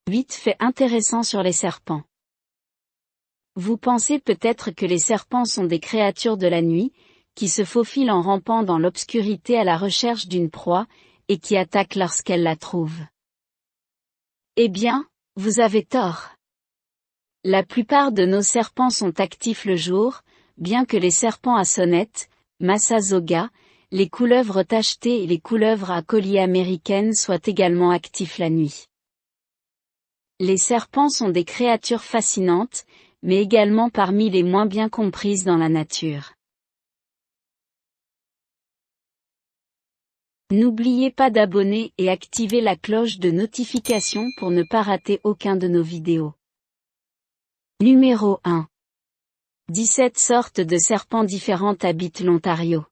8 faits intéressants sur les serpents. Vous pensez peut-être que les serpents sont des créatures de la nuit, qui se faufilent en rampant dans l'obscurité à la recherche d'une proie, et qui attaquent lorsqu'elles la trouvent. Eh bien, vous avez tort. La plupart de nos serpents sont actifs le jour, bien que les serpents à sonnette, Massazoga, les couleuvres tachetées et les couleuvres à collier américaines soient également actifs la nuit. Les serpents sont des créatures fascinantes, mais également parmi les moins bien comprises dans la nature. N'oubliez pas d'abonner et activer la cloche de notification pour ne pas rater aucun de nos vidéos. Numéro 1. 17 sortes de serpents différentes habitent l'Ontario.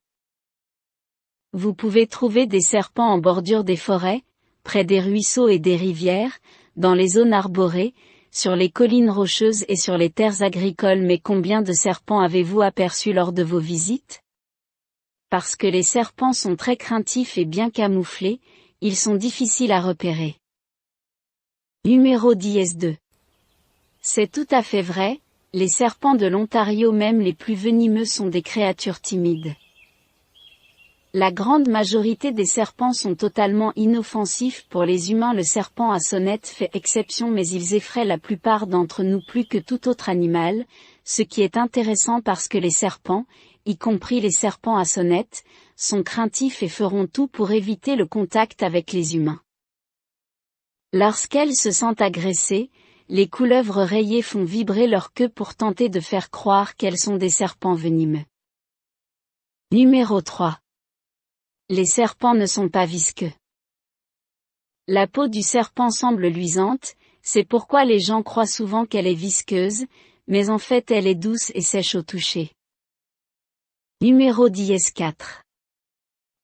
Vous pouvez trouver des serpents en bordure des forêts, près des ruisseaux et des rivières, dans les zones arborées, sur les collines rocheuses et sur les terres agricoles. Mais combien de serpents avez-vous aperçus lors de vos visites? Parce que les serpents sont très craintifs et bien camouflés, ils sont difficiles à repérer. Numéro 10-2. C'est tout à fait vrai, les serpents de l'Ontario, même les plus venimeux, sont des créatures timides. La grande majorité des serpents sont totalement inoffensifs pour les humains. Le serpent à sonnette fait exception, mais ils effraient la plupart d'entre nous plus que tout autre animal, ce qui est intéressant parce que les serpents, y compris les serpents à sonnette, sont craintifs et feront tout pour éviter le contact avec les humains. Lorsqu'elles se sentent agressées, les couleuvres rayées font vibrer leur queue pour tenter de faire croire qu'elles sont des serpents venimeux. Numéro 3. Les serpents ne sont pas visqueux. La peau du serpent semble luisante, c'est pourquoi les gens croient souvent qu'elle est visqueuse, mais en fait elle est douce et sèche au toucher. Numéro 10-4.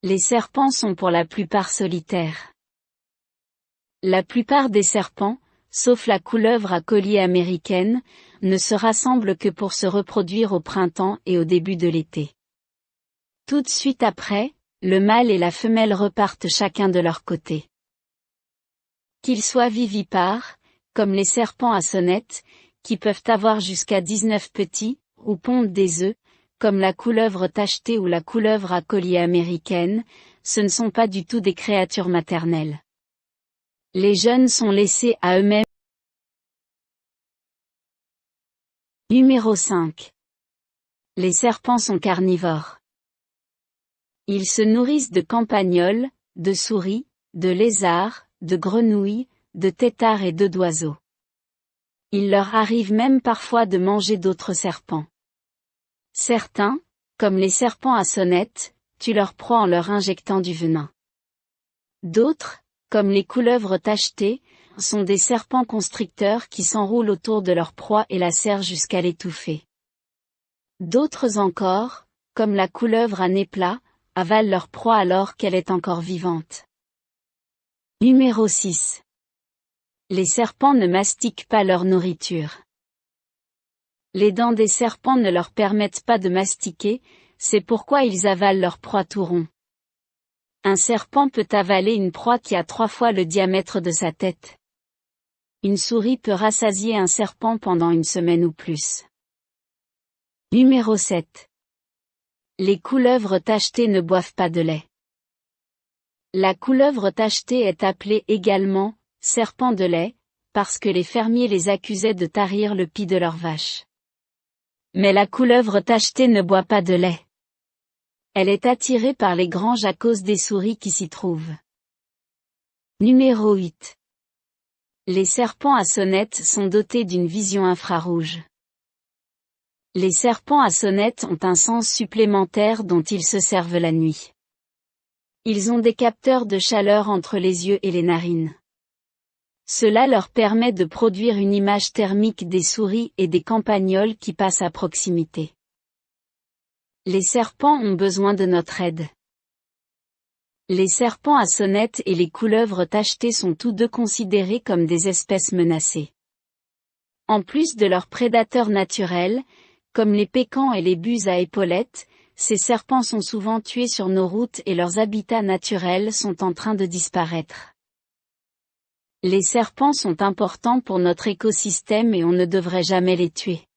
Les serpents sont pour la plupart solitaires. La plupart des serpents, sauf la couleuvre à collier américaine, ne se rassemblent que pour se reproduire au printemps et au début de l'été. Tout de suite après, le mâle et la femelle repartent chacun de leur côté. Qu'ils soient vivipares, comme les serpents à sonnette, qui peuvent avoir jusqu'à 19 petits, ou pondent des œufs, comme la couleuvre tachetée ou la couleuvre à collier américaine, ce ne sont pas du tout des créatures maternelles. Les jeunes sont laissés à eux-mêmes. Numéro 5. Les serpents sont carnivores. Ils se nourrissent de campagnols, de souris, de lézards, de grenouilles, de têtards et d'oiseaux. Il leur arrive même parfois de manger d'autres serpents. Certains, comme les serpents à sonnette, tuent leur proie en leur injectant du venin. D'autres, comme les couleuvres tachetées, sont des serpents constricteurs qui s'enroulent autour de leur proie et la serrent jusqu'à l'étouffer. D'autres encore, comme la couleuvre à nez plat, avalent leur proie alors qu'elle est encore vivante. Numéro 6. Les serpents ne mastiquent pas leur nourriture. Les dents des serpents ne leur permettent pas de mastiquer, c'est pourquoi ils avalent leur proie tout rond. Un serpent peut avaler une proie qui a 3 fois le diamètre de sa tête. Une souris peut rassasier un serpent pendant une semaine ou plus. Numéro 7. Les couleuvres tachetées ne boivent pas de lait. La couleuvre tachetée est appelée également serpent de lait, parce que les fermiers les accusaient de tarir le pis de leurs vaches. Mais la couleuvre tachetée ne boit pas de lait. Elle est attirée par les granges à cause des souris qui s'y trouvent. Numéro 8. Les serpents à sonnette sont dotés d'une vision infrarouge. Les serpents à sonnette ont un sens supplémentaire dont ils se servent la nuit. Ils ont des capteurs de chaleur entre les yeux et les narines. Cela leur permet de produire une image thermique des souris et des campagnols qui passent à proximité. Les serpents ont besoin de notre aide. Les serpents à sonnette et les couleuvres tachetées sont tous deux considérés comme des espèces menacées. En plus de leurs prédateurs naturels, comme les pécans et les buses à épaulettes, ces serpents sont souvent tués sur nos routes et leurs habitats naturels sont en train de disparaître. Les serpents sont importants pour notre écosystème et on ne devrait jamais les tuer.